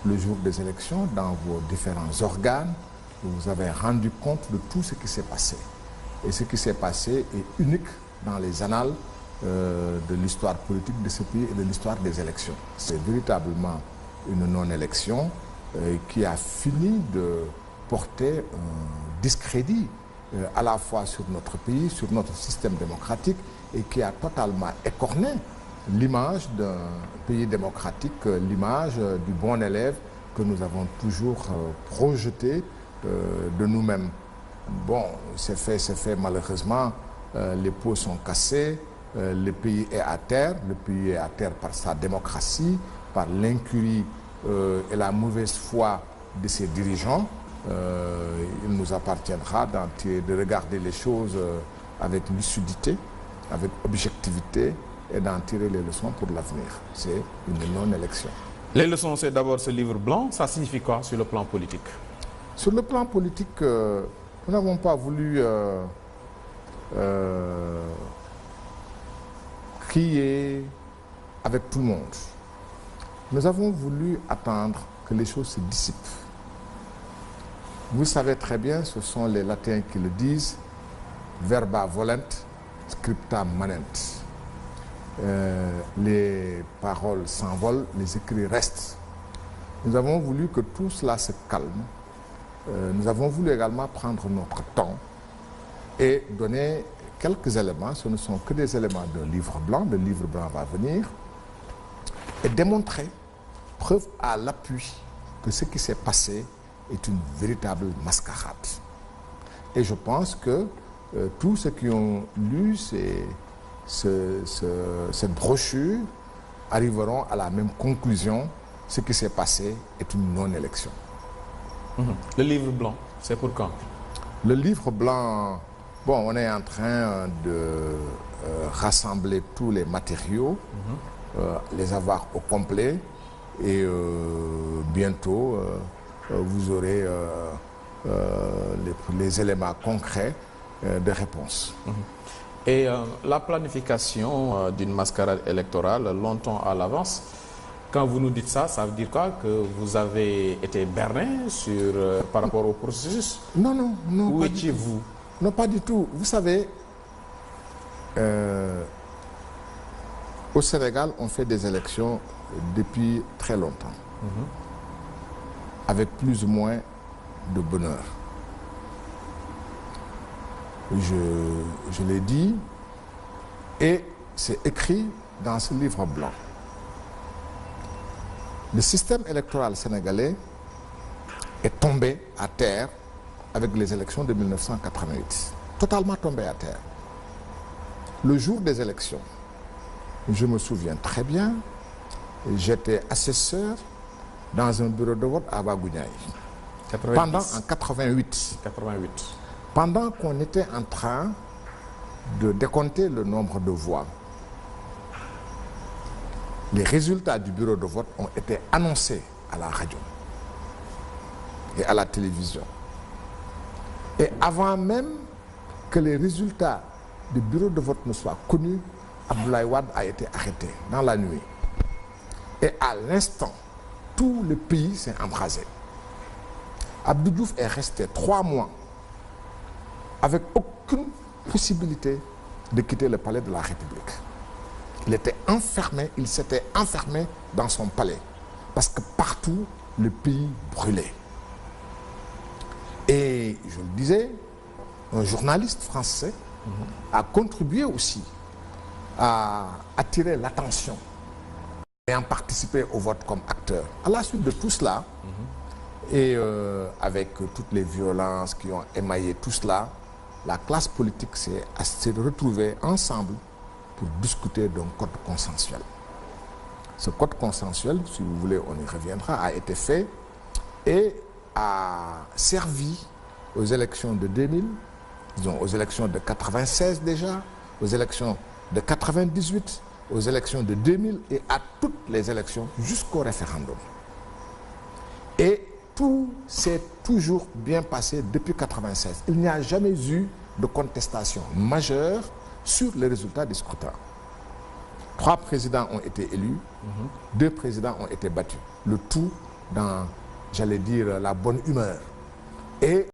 le jour des élections, dans vos différents organes, vous avez rendu compte de tout ce qui s'est passé. Et ce qui s'est passé est unique dans les annales de l'histoire politique de ce pays et de l'histoire des élections. C'est véritablement une non-élection qui a fini de porter un discrédit à la fois sur notre pays, sur notre système démocratique et qui a totalement écorné l'image d'un pays démocratique, l'image du bon élève que nous avons toujours projeté de nous-mêmes. Bon, c'est fait malheureusement, les pots sont cassés. Le pays est à terre par sa démocratie, par l'incurie et la mauvaise foi de ses dirigeants. Il nous appartiendra de regarder les choses avec lucidité, avec objectivité et d'en tirer les leçons pour l'avenir. C'est une non-élection. Les leçons, c'est d'abord ce livre blanc. Ça signifie quoi sur le plan politique? Sur le plan politique, nous n'avons pas voulu crier avec tout le monde. Nous avons voulu attendre que les choses se dissipent. Vous savez très bien, ce sont les latins qui le disent, verba volent, scripta manent. Les paroles s'envolent, les écrits restent. Nous avons voulu que tout cela se calme. Nous avons voulu également prendre notre temps et donner quelques éléments, ce ne sont que des éléments d'un livre blanc, le livre blanc va venir, et démontrer, preuve à l'appui, que ce qui s'est passé est une véritable mascarade. Et je pense que tous ceux qui ont lu cette brochure arriveront à la même conclusion, ce qui s'est passé est une non-élection. Le livre blanc, c'est pour quand? Le livre blanc, bon, on est en train de rassembler tous les matériaux, les avoir au complet et bientôt vous aurez les éléments concrets de réponse. Et la planification d'une mascarade électorale longtemps à l'avance, quand vous nous dites ça, ça veut dire quoi? Que vous avez été berné par rapport au processus? Non, non, non. Où étiez-vous? Non, pas du tout. Vous savez, au Sénégal, on fait des élections depuis très longtemps, avec plus ou moins de bonheur. Je l'ai dit, et c'est écrit dans ce livre blanc. Le système électoral sénégalais est tombé à terre avec les élections de 1988. Totalement tombé à terre. Le jour des élections, je me souviens très bien, j'étais assesseur dans un bureau de vote à Bagouniaï. Pendant en 88. Pendant qu'on était en train de décompter le nombre de voix, les résultats du bureau de vote ont été annoncés à la radio et à la télévision. Et avant même que les résultats du bureau de vote ne soient connus, Abdoulaye Wade a été arrêté dans la nuit. Et à l'instant, tout le pays s'est embrasé. Abdou Diouf est resté 3 mois avec aucune possibilité de quitter le palais de la République. Il était enfermé, il s'était enfermé dans son palais parce que partout, le pays brûlait. Et je le disais, un journaliste français a contribué aussi à attirer l'attention et à participer au vote comme acteur. À la suite de tout cela, et avec toutes les violences qui ont émaillé tout cela, la classe politique s'est retrouvée ensemble pour discuter d'un code consensuel. Ce code consensuel, si vous voulez, on y reviendra, a été fait et a servi aux élections de 2000, disons aux élections de 96 déjà, aux élections de 98, aux élections de 2000 et à toutes les élections jusqu'au référendum. Et tout s'est toujours bien passé depuis 96. Il n'y a jamais eu de contestation majeure sur les résultats du scrutin. 3 présidents ont été élus, 2 présidents ont été battus. Le tout dans, j'allais dire, la bonne humeur. Et